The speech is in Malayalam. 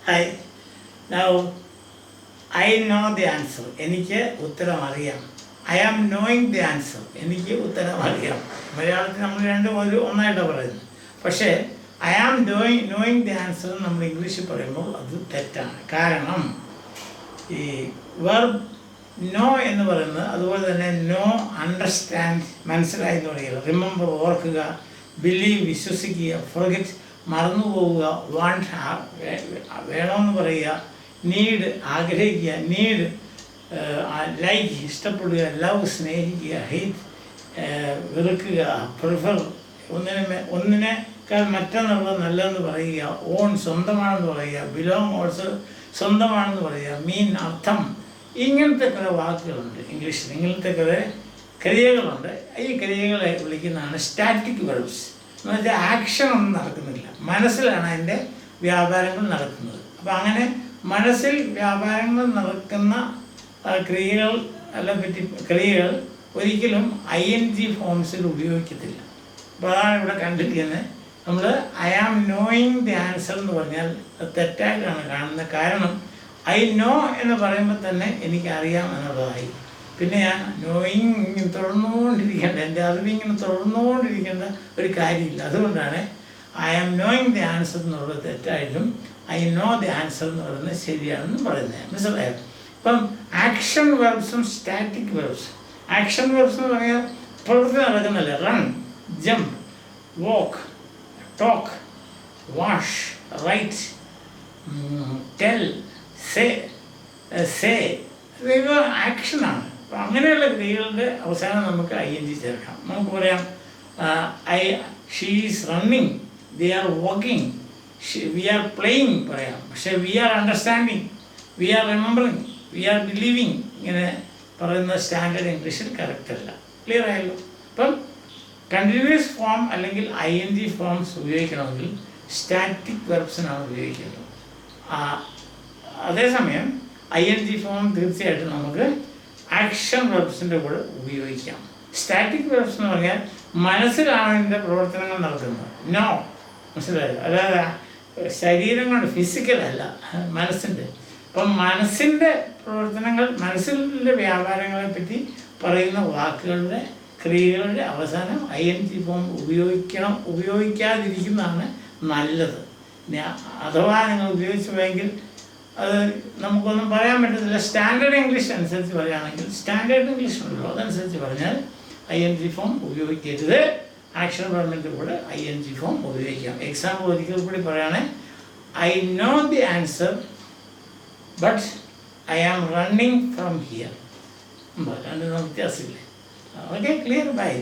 Hi. Now, I know the answer. എനിക്ക് ഉത്തരം അറിയാം. I am knowing the answer. എനിക്ക് ഉത്തരം അറിയാം. മലയാളത്തിൽ നമ്മൾ രണ്ടും ഒന്നായിട്ടാണ് പറയുന്നത്. പക്ഷേ I am knowing the answer നമ്മൾ ഇംഗ്ലീഷിൽ പറയുമ്പോൾ അത് തെറ്റാണ്. കാരണം ഈ വെർബ് നോ എന്ന് പറയുന്നത് അതുപോലെ തന്നെ നോ, അണ്ടർസ്റ്റാൻഡ് മനസ്സിലായി എന്ന് പറയുക, റിമെമ്പർ ഓർക്കുക, ബിലീവ് വിശ്വസിക്കുക, ഫോർഗെറ്റ് മറന്നു പോവുക, വാണ്ട് വേണമെന്ന് പറയുക, നീഡ് ആഗ്രഹിക്കുക, നീഡ് ലൈക്ക് ഇഷ്ടപ്പെടുക, ലവ് സ്നേഹിക്കുക, ഹെയ്റ്റ് വെറുക്കുക, പ്രിഫർ ഒന്നിനേക്കാൾ മറ്റൊന്നുള്ളത് നല്ലതെന്ന് പറയുക, ഓൺ സ്വന്തമാണെന്ന് പറയുക, ബിലോങ് ഓൾസോ സ്വന്തമാണെന്ന് പറയുക, മീൻ അർത്ഥം, ഇങ്ങനത്തെ കുറേ വാക്കുകളുണ്ട് ഇംഗ്ലീഷിൽ. ഇങ്ങനത്തെ കുറേ ക്രിയകളുണ്ട്. ഈ ക്രിയകളെ വിളിക്കുന്നതാണ് സ്റ്റാറ്റിക് വെർബ്സ്. എന്ന് വെച്ചാൽ ആക്ഷൻ ഒന്നും നടക്കുന്നില്ല, മനസ്സിലാണ് അതിൻ്റെ വ്യാപാരങ്ങൾ നടക്കുന്നത്. അപ്പോൾ അങ്ങനെ മനസ്സിൽ വ്യാപാരങ്ങൾ നടക്കുന്ന ക്രിയകൾ ക്രിയകൾ ഒരിക്കലും ING ഫോംസിൽ ഉപയോഗിക്കത്തില്ല. അപ്പോൾ അതാണ് ഇവിടെ കണ്ടിരിക്കുന്നത്. നമ്മൾ I am knowing the answer എന്ന് പറഞ്ഞാൽ അത് തെറ്റായിട്ടാണ് കാണുന്നത്. കാരണം ഐ നോ എന്ന് പറയുമ്പോൾ തന്നെ എനിക്കറിയാം എന്നുള്ളതായി. പിന്നെ ഞാൻ നോയിങ് ഇങ്ങനെ തുടർന്നുകൊണ്ടിരിക്കേണ്ട, എൻ്റെ അറിവിങ്ങനെ തുടർന്നുകൊണ്ടിരിക്കേണ്ട ഒരു കാര്യമില്ല. അതുകൊണ്ടാണ് I am knowing the answer എന്നുള്ളത് തെറ്റായിട്ടും ഐ നോ ദി ആൻസർ എന്ന് പറയുന്നത് ശരിയാണെന്ന് പറയുന്നത്. മനസ്സിലായോ? ഇപ്പം ആക്ഷൻ വെർബ്സും സ്റ്റാറ്റിക് വെർബ്സ്. ആക്ഷൻ വെർബ്സ് എന്ന് പറഞ്ഞാൽ പ്രവൃത്തി നടക്കുന്നല്ലേ. Run, jump, walk, talk, wash, write, tell, say ഇതൊക്കെ ആക്ഷനാണ്. അപ്പോൾ അങ്ങനെയുള്ള ക്രിയകളുടെ അവസാനം നമുക്ക് ING ചേർക്കാം. നമുക്ക് പറയാം she is running, they are walking, we are playing പറയാം. പക്ഷേ we are understanding, we are remembering, we are believing ഇങ്ങനെ പറയുന്ന സ്റ്റാൻഡേർഡ് ഇംഗ്ലീഷിൽ കറക്റ്റ് അല്ല. ക്ലിയർ ആയല്ലോ? അപ്പം കണ്ടിന്യൂസ് ഫോം അല്ലെങ്കിൽ ING ഫോംസ് ഉപയോഗിക്കണമെങ്കിൽ സ്റ്റാറ്റിക് വെർബ്സിനാണ് ഉപയോഗിക്കുന്നത്. അതേസമയം ING ഫോം തീർച്ചയായിട്ടും നമുക്ക് ആക്ഷൻ വെർബ്സിൻ്റെ കൂടെ ഉപയോഗിക്കാം. സ്റ്റാറ്റിക് വെർബ്സ് എന്ന് പറഞ്ഞാൽ മനസ്സിലാണ് ഇതിൻ്റെ പ്രവർത്തനങ്ങൾ നടക്കുന്നത്. നോ, മനസ്സിലായോ? അതായത് ശരീരം കൊണ്ട്, ഫിസിക്കലല്ല, മനസ്സിൻ്റെ. അപ്പം മനസ്സിൻ്റെ പ്രവർത്തനങ്ങൾ, മനസ്സിൻ്റെ വ്യാപാരങ്ങളെ പറ്റി പറയുന്ന വാക്കുകളുടെ ക്രിയകളുടെ അവസാനം ING ഫോം ഉപയോഗിക്കാതിരിക്കുന്നതാണ് നല്ലത്. അഥവാ നിങ്ങൾ ഉപയോഗിച്ചു പോയെങ്കിൽ അത് നമുക്കൊന്നും പറയാൻ പറ്റത്തില്ല. സ്റ്റാൻഡേർഡ് ഇംഗ്ലീഷ് അനുസരിച്ച് പറയുകയാണെങ്കിൽ, സ്റ്റാൻഡേർഡ് ഇംഗ്ലീഷ് ഉണ്ടല്ലോ, അതനുസരിച്ച് പറഞ്ഞാൽ ING ഫോം ഉപയോഗിക്കരുത്. ആക്ഷൻ വെർബിൻ്റെ കൂടെ ING ഫോം ഉപയോഗിക്കാം. എക്സാമ്പിൾ ഒരിക്കൽ കൂടി പറയുകയാണെങ്കിൽ I know the answer but I am running from here. രണ്ടും വ്യത്യാസമില്ലേ? Okay, clear. ബൈ.